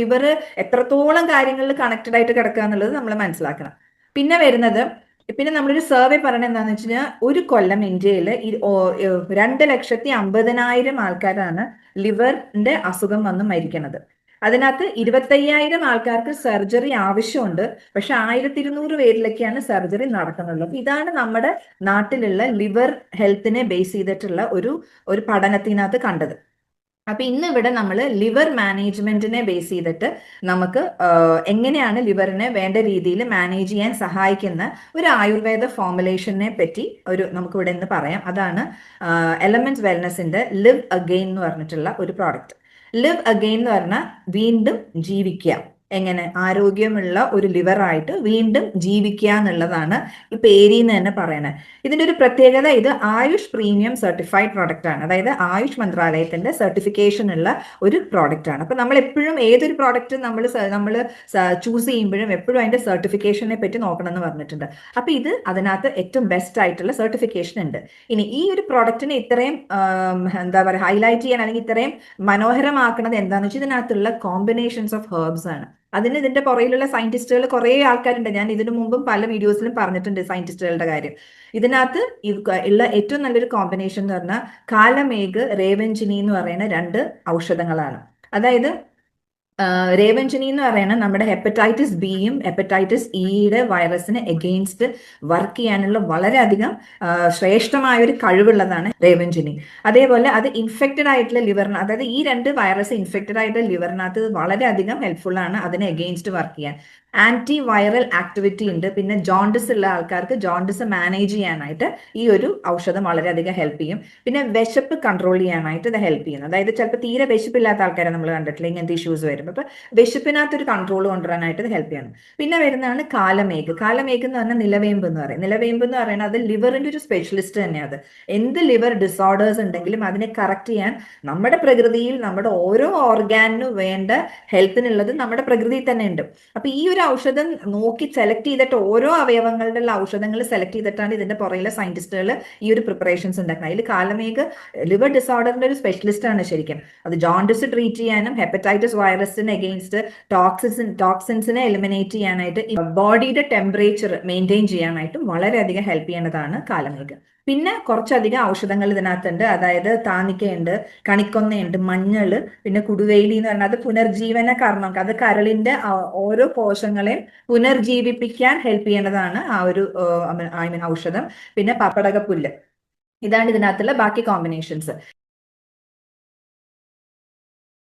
Liver എത്രത്തോളം കാര്യങ്ങളിൽ connected ആയിട്ട് കിടക്കുക എന്നുള്ളത് നമ്മൾ മനസ്സിലാക്കണം. പിന്നെ വരുന്നത് നമ്മളൊരു സർവേ പറയണത് എന്താണെന്ന് വെച്ച് കഴിഞ്ഞാൽ ഒരു കൊല്ലം ഇന്ത്യയിൽ 2,50,000 ആൾക്കാരാണ് ലിവറിന്റെ അസുഖം വന്ന് മരിക്കുന്നത്. അതിനകത്ത് 25,000 ആൾക്കാർക്ക് സർജറി ആവശ്യമുണ്ട്. പക്ഷെ 1,200 പേരിലൊക്കെയാണ് സർജറി നടക്കുന്നുള്ളൂ. അപ്പൊ ഇതാണ് നമ്മുടെ നാട്ടിലുള്ള ലിവർ ഹെൽത്തിനെ ബേസ് ചെയ്തിട്ടുള്ള ഒരു പഠനത്തിനകത്ത് കണ്ടത്. അപ്പൊ ഇന്ന് ഇവിടെ നമ്മൾ ലിവർ മാനേജ്മെന്റിനെ ബേസ് ചെയ്തിട്ട് നമുക്ക് എങ്ങനെയാണ് ലിവറിനെ വേണ്ട രീതിയിൽ മാനേജ് ചെയ്യാൻ സഹായിക്കുന്ന ഒരു ആയുർവേദ ഫോർമുലേഷനെ പറ്റി നമുക്ക് ഇവിടെ ഇന്ന് പറയാം. അതാണ് എലമെന്റ്സ് വെൽനസിന്റെ ലിവ് അഗെയിൻ എന്ന് പറഞ്ഞിട്ടുള്ള ഒരു പ്രോഡക്റ്റ്. ലിവ് അഗെയിൻ എന്ന് പറഞ്ഞാൽ വീണ്ടും ജീവിക്കുക. എങ്ങനെ ആരോഗ്യമുള്ള ഒരു ലിവറായിട്ട് വീണ്ടും ജീവിക്കുക എന്നുള്ളതാണ് ഈ പേരിൽ നിന്ന് തന്നെ പറയണത്. ഇതിന്റെ ഒരു പ്രത്യേകത, ഇത് ആയുഷ് പ്രീമിയം സർട്ടിഫൈഡ് പ്രോഡക്റ്റ് ആണ്. അതായത് ആയുഷ് മന്ത്രാലയത്തിന്റെ സർട്ടിഫിക്കേഷൻ ഉള്ള ഒരു പ്രോഡക്റ്റ് ആണ്. അപ്പൊ നമ്മൾ എപ്പോഴും ഏതൊരു പ്രോഡക്റ്റ് നമ്മൾ ചൂസ് ചെയ്യുമ്പോഴും എപ്പോഴും അതിന്റെ സർട്ടിഫിക്കേഷനെ പറ്റി നോക്കണം എന്ന് പറഞ്ഞിട്ടുണ്ട്. അപ്പൊ ഇത് അതിനകത്ത് ഏറ്റവും ബെസ്റ്റ് ആയിട്ടുള്ള സർട്ടിഫിക്കേഷൻ ഉണ്ട്. ഇനി ഈ ഒരു പ്രോഡക്റ്റിനെ ഇത്രയും എന്താ പറയുക ഹൈലൈറ്റ് ചെയ്യാൻ അല്ലെങ്കിൽ ഇത്രയും മനോഹരമാക്കുന്നത് എന്താണെന്ന് വെച്ചാൽ ഇതിനകത്തുള്ള കോമ്പിനേഷൻസ് ഓഫ് ഹെർബ്സ് ആണ്. അതിന് ഇതിന്റെ പുറയിലുള്ള സയന്റിസ്റ്റുകൾ കുറേ ആൾക്കാരുണ്ട്. ഞാൻ ഇതിനു മുമ്പും പല വീഡിയോസിലും പറഞ്ഞിട്ടുണ്ട് സയന്റിസ്റ്റുകളുടെ കാര്യം. ഇതിനകത്ത് ഉള്ള ഏറ്റവും നല്ലൊരു കോമ്പിനേഷൻ എന്ന് പറഞ്ഞാൽ കാലമേഘ്, റേവഞ്ചിനി എന്ന് പറയുന്ന 2 ഔഷധങ്ങളാണ്. അതായത് റേവഞ്ചിനി എന്ന് പറയുന്നത് നമ്മുടെ ഹെപ്പറ്റൈറ്റിസ് ബിയും ഹെപ്പറ്റൈറ്റിസ് ഇയുടെ വൈറസിന് എഗെയിൻസ്റ്റ് വർക്ക് ചെയ്യാനുള്ള വളരെയധികം ശ്രേഷ്ഠമായ ഒരു കഴിവുള്ളതാണ് റേവഞ്ചിനി. അതേപോലെ അത് ഇൻഫെക്റ്റഡ് ആയിട്ടുള്ള ലിവറിന്, അതായത് ഈ 2 വൈറസ് ഇൻഫെക്റ്റഡ് ആയിട്ടുള്ള ലിവറിനകത്ത് വളരെയധികം ഹെൽപ്ഫുൾ ആണ് അതിന് എഗെയിൻസ്റ്റ് വർക്ക് ചെയ്യാൻ. ആന്റി വൈറൽ ആക്ടിവിറ്റി ഉണ്ട്. പിന്നെ ജോണ്ടിസ് ഉള്ള ആൾക്കാർക്ക് ജോണ്ടിസ് മാനേജ് ചെയ്യാനായിട്ട് ഈ ഒരു ഔഷധം വളരെയധികം ഹെൽപ്പ് ചെയ്യും. പിന്നെ വിശപ്പ് കൺട്രോൾ ചെയ്യാനായിട്ട് ഇത് ഹെൽപ്പ് ചെയ്യുന്നു. അതായത് ചിലപ്പോൾ തീരെ വിശപ്പില്ലാത്ത ആൾക്കാരെ നമ്മൾ കണ്ടിട്ടില്ല ഇങ്ങനത്തെ ഇഷ്യൂസ് വരും. അപ്പൊ വിശപ്പിനകത്തൊരു കൺട്രോൾ കൊണ്ടുവരാനായിട്ട് ഇത് ഹെൽപ്പ് ചെയ്യണം. പിന്നെ വരുന്നതാണ് കാലമേഘ്. കാലമേഘ് എന്ന് പറഞ്ഞാൽ നിലവേമ്പ് എന്ന് പറയും. നിലവേമ്പ് എന്ന് പറയുന്നത് അത് ലിവറിന്റെ ഒരു സ്പെഷ്യലിസ്റ്റ് തന്നെയാണ്. എന്ത് ലിവർ ഡിസോർഡേഴ്സ് ഉണ്ടെങ്കിലും അതിനെ കറക്റ്റ് ചെയ്യാൻ നമ്മുടെ പ്രകൃതിയിൽ നമ്മുടെ ഓരോ ഓർഗാനിനും വേണ്ട ഹെൽത്തിനുള്ളത് നമ്മുടെ പ്രകൃതിയിൽ തന്നെ ഉണ്ട്. അപ്പൊ ഈ ഒരു ഔഷധം നോക്കി സെലക്ട് ചെയ്തിട്ട് ഓരോ അവയവങ്ങളുടെ ഔഷധങ്ങൾ സെലക്ട് ചെയ്തിട്ടാണ് ഇതിന്റെ പുറയിലെ സയന്റിസ്റ്റുകൾ ഈ ഒരു പ്രിപ്പറേഷൻസ് ഉണ്ടാക്കുന്നത്. അതിൽ കാലമേഘ് ലിവർ ഡിസോർഡറിന്റെ ഒരു സ്പെഷ്യലിസ്റ്റ് ആണ് ശരിക്കും. അത് ജോണ്ടിസ് ട്രീറ്റ് ചെയ്യാനും ഹെപ്പറ്റൈറ്റിസ് വൈറസിന് എഗെയിൻസ്റ്റ് ടോക്സിൻസിനെ എലിമിനേറ്റ് ചെയ്യാനായിട്ട് ബോഡിയുടെ ടെമ്പറേച്ചർ മെയിൻറ്റെയിൻ ചെയ്യാനായിട്ടും വളരെയധികം ഹെൽപ്പ് ചെയ്യുന്നതാണ് കാലമേഘ്. പിന്നെ കുറച്ചധികം ഔഷധങ്ങൾ ഇതിനകത്തുണ്ട്. അതായത് താനിക്കയുണ്ട്, കണിക്കൊന്നയുണ്ട്, മഞ്ഞള്, പിന്നെ കുടുവേലി എന്ന് പറഞ്ഞാൽ അത് പുനർജീവന കർമ്മം. അത് കരളിന്റെ ഓരോ കോശങ്ങളെയും പുനർജീവിപ്പിക്കാൻ ഹെൽപ്പ് ചെയ്യുന്നതാണ് ആ ഒരു ഔഷധം. പിന്നെ പപ്പടകപ്പുല്ല്. ഇതാണ് ഇതിനകത്തുള്ള ബാക്കി കോമ്പിനേഷൻസ്.